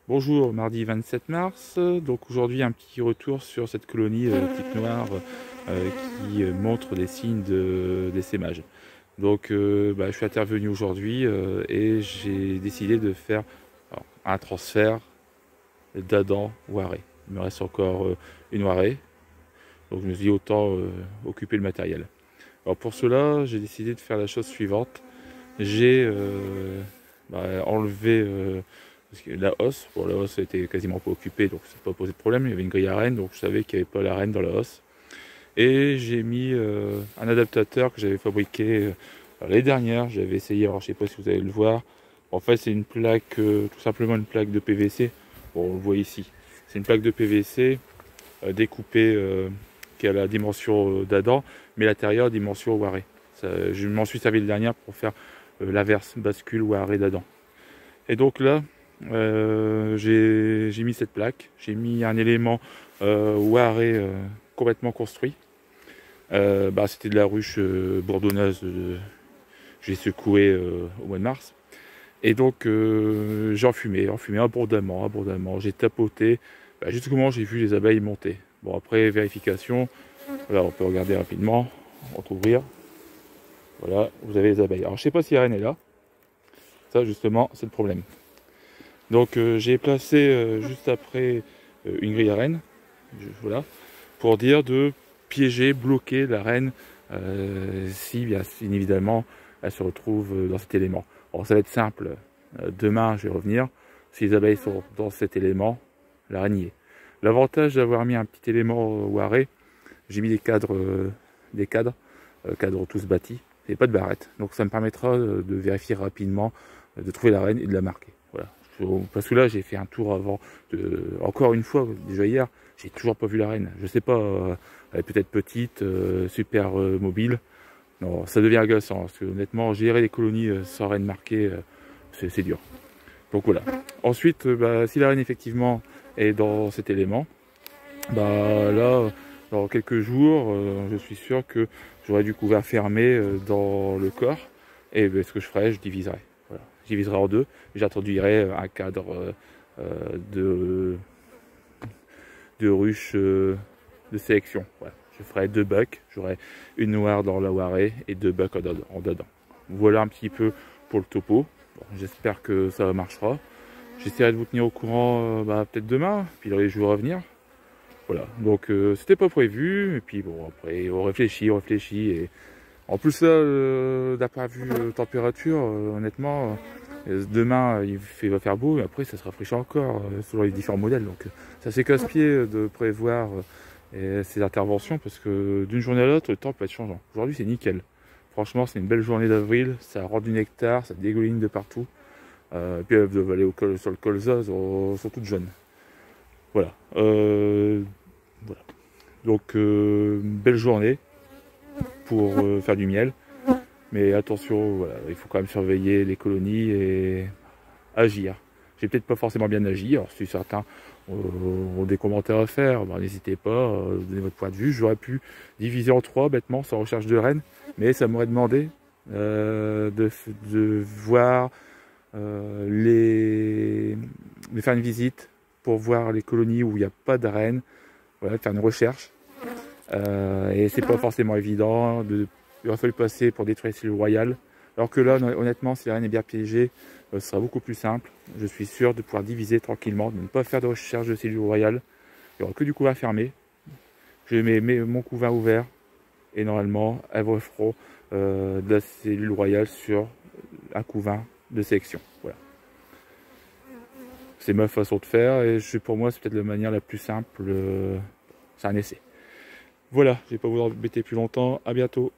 Bonjour, mardi 27 mars. Donc aujourd'hui un petit retour sur cette colonie petite noire qui montre des signes d'essaimage. Donc je suis intervenu aujourd'hui et j'ai décidé de faire un transfert d'Adam Waré. Il me reste encore une Waré, donc je me suis dit autant occuper le matériel. Alors pour cela, j'ai décidé de faire la chose suivante. J'ai enlevé parce que la hausse. Bon, la hausse était quasiment pas occupée, donc ça n'a pas posé de problème. Il y avait une grille à rennes, donc je savais qu'il n'y avait pas la reine dans la hausse. Et j'ai mis un adaptateur que j'avais fabriqué l'année dernière. J'avais essayé, alors je sais pas si vous allez le voir. En fait, c'est une plaque, tout simplement une plaque de PVC. Bon, on le voit ici. C'est une plaque de PVC découpée qui a la dimension d'Adam, mais l'intérieur dimension Waré. Je m'en suis servi le dernier pour faire l'inverse, bascule Waré d'Adam. Et donc là, j'ai mis cette plaque, j'ai mis un élément Waré complètement construit. C'était de la ruche bourdonneuse, j'ai secoué au mois de mars. Et donc j'ai enfumé abondamment. J'ai tapoté jusqu'au moment où j'ai vu les abeilles monter. Bon, après vérification, voilà, on peut regarder rapidement, entrouvrir. Voilà, vous avez les abeilles. Alors je sais pas si la reine est là. Ça justement, c'est le problème. Donc j'ai placé juste après une grille à rennes, voilà, pour dire de piéger, bloquer la reine si bien évidemment elle se retrouve dans cet élément. Alors ça va être simple, demain je vais revenir, si les abeilles sont dans cet élément, la reine y est. L'avantage d'avoir mis un petit élément Waré, j'ai mis des cadres, cadres tous bâtis, et pas de barrette, donc ça me permettra de vérifier rapidement, de trouver la reine et de la marquer. Voilà. Parce que là j'ai fait un tour avant, encore une fois, déjà hier, j'ai toujours pas vu la reine. Je sais pas, elle est peut-être petite, super mobile. Non, ça devient agaçant, parce que honnêtement, gérer les colonies sans reine marquée, c'est dur. Donc voilà. Ensuite, si la reine effectivement est dans cet élément, là, dans quelques jours, je suis sûr que j'aurai du couvert fermé dans le corps. Et ce que je ferai, je diviserai. Voilà. Je diviserai en deux. J'introduirai un cadre de ruche de sélection. Voilà. Je ferai deux bucks. J'aurai une noire dans la Waré et deux bucks en dedans. Voilà un petit peu pour le topo. Bon, j'espère que ça marchera. J'essaierai de vous tenir au courant peut-être demain, puis dans les jours à venir. Voilà, donc c'était pas prévu, et puis bon, après on réfléchit, et en plus là, d'après vue température, honnêtement, demain va faire beau, et après ça se rafraîchit encore selon les différents modèles, donc ça c'est casse-pied de prévoir ces interventions, parce que d'une journée à l'autre, le temps peut être changeant. Aujourd'hui c'est nickel, franchement c'est une belle journée d'avril, ça rend du nectar, ça dégouline de partout, et puis elles doivent aller sur le colza, sont toutes jeunes. Voilà. Voilà. Donc, belle journée pour faire du miel. Mais attention, voilà, il faut quand même surveiller les colonies et agir. J'ai peut-être pas forcément bien agi. Alors, si certains ont des commentaires à faire, n'hésitez pas, donnez votre point de vue. J'aurais pu diviser en trois bêtement sans recherche de reine, mais ça m'aurait demandé de voir de faire une visite pour voir les colonies où il n'y a pas de reine. Voilà, faire une recherche. Et c'est pas forcément évident. Il aurait fallu passer pour détruire les cellules royales. Alors que là, honnêtement, si la reine est bien piégée, ce sera beaucoup plus simple. Je suis sûr de pouvoir diviser tranquillement, de ne pas faire de recherche de cellules royales. Il n'y aura que du couvain fermé. Je mets mon couvain ouvert. Et normalement, elles feront de la cellule royale sur un couvain de sélection. Voilà. C'est ma façon de faire et pour moi c'est peut-être la manière la plus simple. C'est un essai. Voilà, je ne vais pas vous embêter plus longtemps. À bientôt.